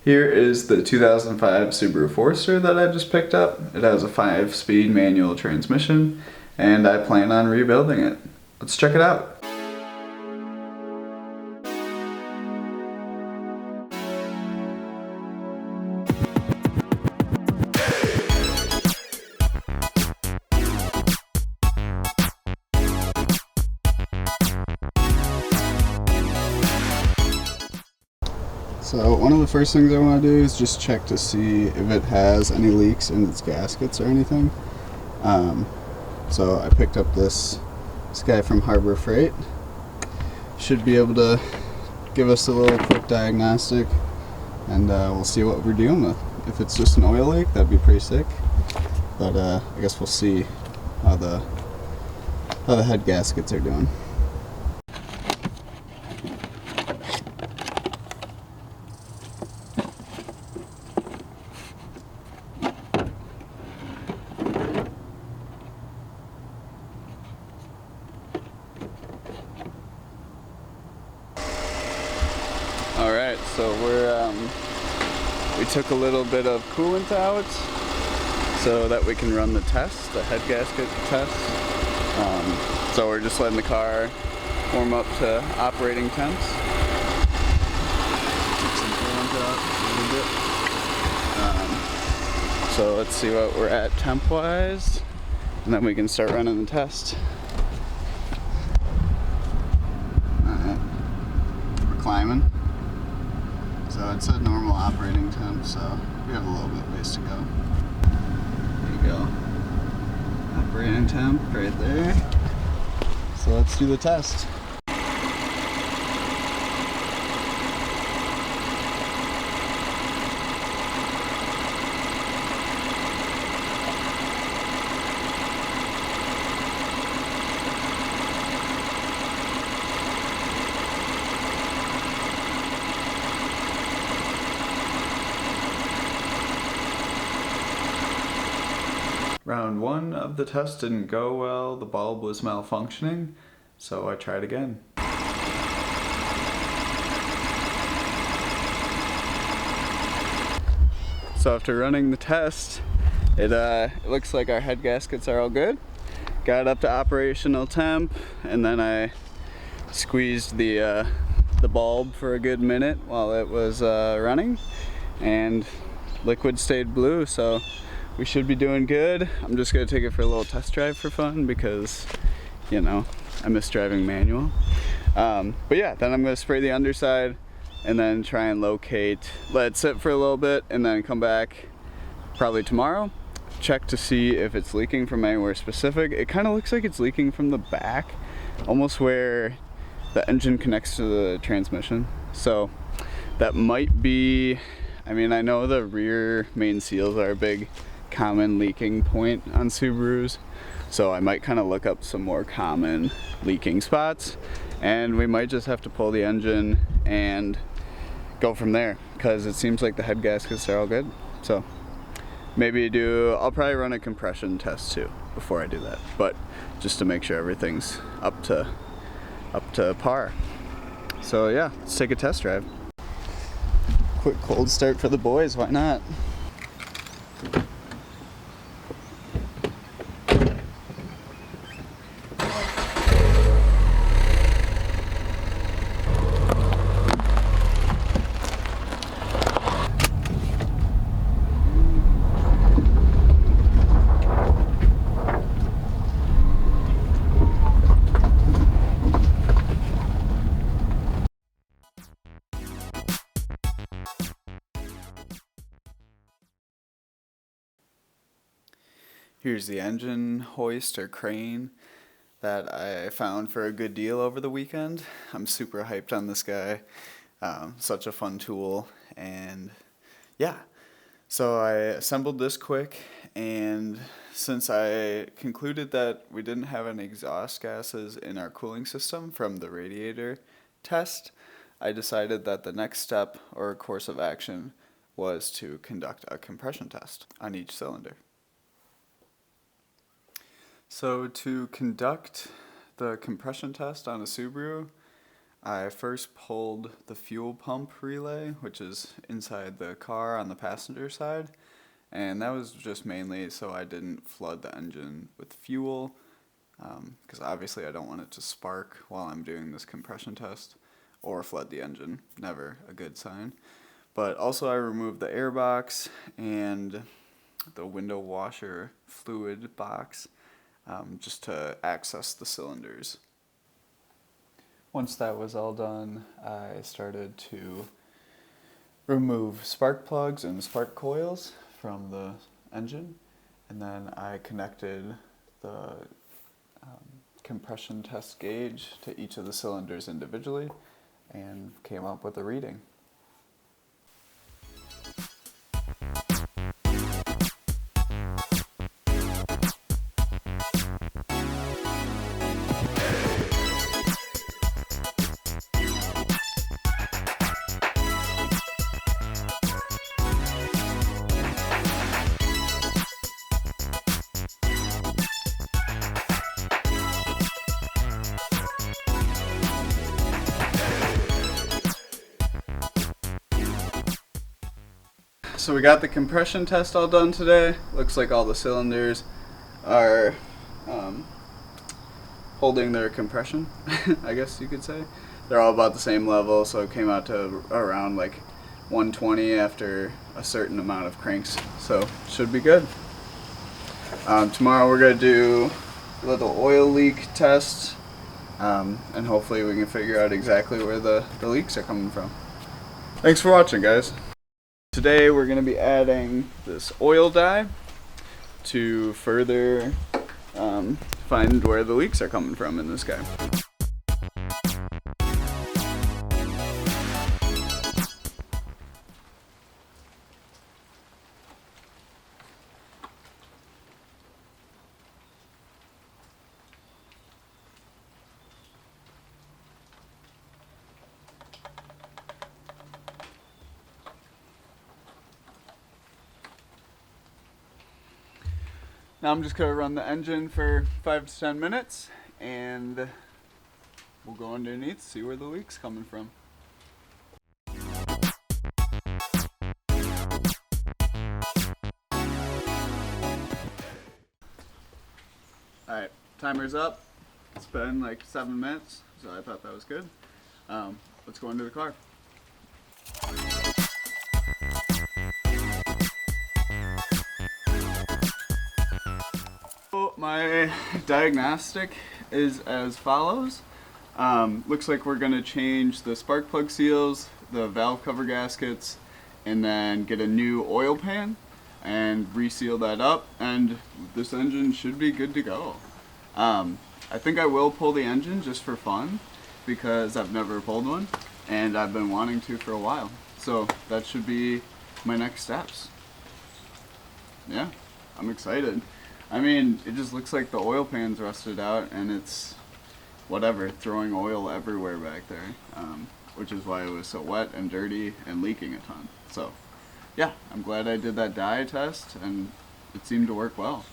Here is the 2005 Subaru Forester that I just picked up. It has a 5-speed manual transmission, and I plan on rebuilding it. Let's check it out. So one of the first things I want to do is just check to see if it has any leaks in its gaskets or anything. So I picked up this guy from Harbor Freight. Should be able to give us a little quick diagnostic, and we'll see what we're dealing with. If it's just an oil leak, that'd be pretty sick. But I guess we'll see how the head gaskets are doing. Alright, so we took a little bit of coolant out so that we can run the test, the head gasket test. So we're just letting the car warm up to operating temps. Took some coolant out a little bit. So let's see what we're at temp-wise, and then we can start running the test. Alright, we're climbing. So it's a normal operating temp, so we have a little bit ways to go. There you go. Operating temp right there. So let's do the test. Round 1 of the test didn't go well. The bulb was malfunctioning, so I tried again. So after running the test, it looks like our head gaskets are all good. Got it up to operational temp, and then I squeezed the bulb for a good minute while it was running, and liquid stayed blue, so we should be doing good. I'm just gonna take it for a little test drive for fun because, you know, I miss driving manual. But yeah, then I'm gonna spray the underside and then try and locate, let it sit for a little bit, and then come back probably tomorrow, check to see if it's leaking from anywhere specific. It kind of looks like it's leaking from the back, almost where the engine connects to the transmission. So that might be, I mean, I know the rear main seals are a big common leaking point on Subarus, so I might kind of look up some more common leaking spots, and we might just have to pull the engine and go from there, because it seems like the head gaskets are all good. So maybe I'll probably run a compression test too before I do that, but just to make sure everything's up to par. So yeah, let's take a test drive. Quick cold start for the boys, why not? Here's the engine hoist or crane that I found for a good deal over the weekend. I'm super hyped on this guy. Such a fun tool, and yeah. So I assembled this quick, and since I concluded that we didn't have any exhaust gases in our cooling system from the radiator test, I decided that the next step or course of action was to conduct a compression test on each cylinder. So to conduct the compression test on a Subaru, I first pulled the fuel pump relay, which is inside the car on the passenger side, and that was just mainly so I didn't flood the engine with fuel, because obviously I don't want it to spark while I'm doing this compression test, or flood the engine, never a good sign. But also I removed the air box and the window washer fluid box, just to access the cylinders. Once that was all done, I started to remove spark plugs and spark coils from the engine, and then I connected the compression test gauge to each of the cylinders individually and came up with a reading. So we got the compression test all done today. Looks like all the cylinders are holding their compression, I guess you could say. They're all about the same level, so it came out to around like 120 after a certain amount of cranks, so should be good. Tomorrow we're going to do a little oil leak test, and hopefully we can figure out exactly where the leaks are coming from. Thanks for watching, guys. Today we're going to be adding this oil dye to further find where the leaks are coming from in this guy. Now I'm just going to run the engine for 5 to 10 minutes and we'll go underneath, see where the leak's coming from. Alright, timer's up. It's been like 7 minutes, so I thought that was good. Let's go into the car. My diagnostic is as follows. Looks like we're going to change the spark plug seals, the valve cover gaskets, and then get a new oil pan and reseal that up, and this engine should be good to go. I think I will pull the engine just for fun because I've never pulled one and I've been wanting to for a while. So that should be my next steps. Yeah, I'm excited. I mean, it just looks like the oil pan's rusted out and it's whatever, throwing oil everywhere back there, which is why it was so wet and dirty and leaking a ton. So yeah, I'm glad I did that dye test and it seemed to work well.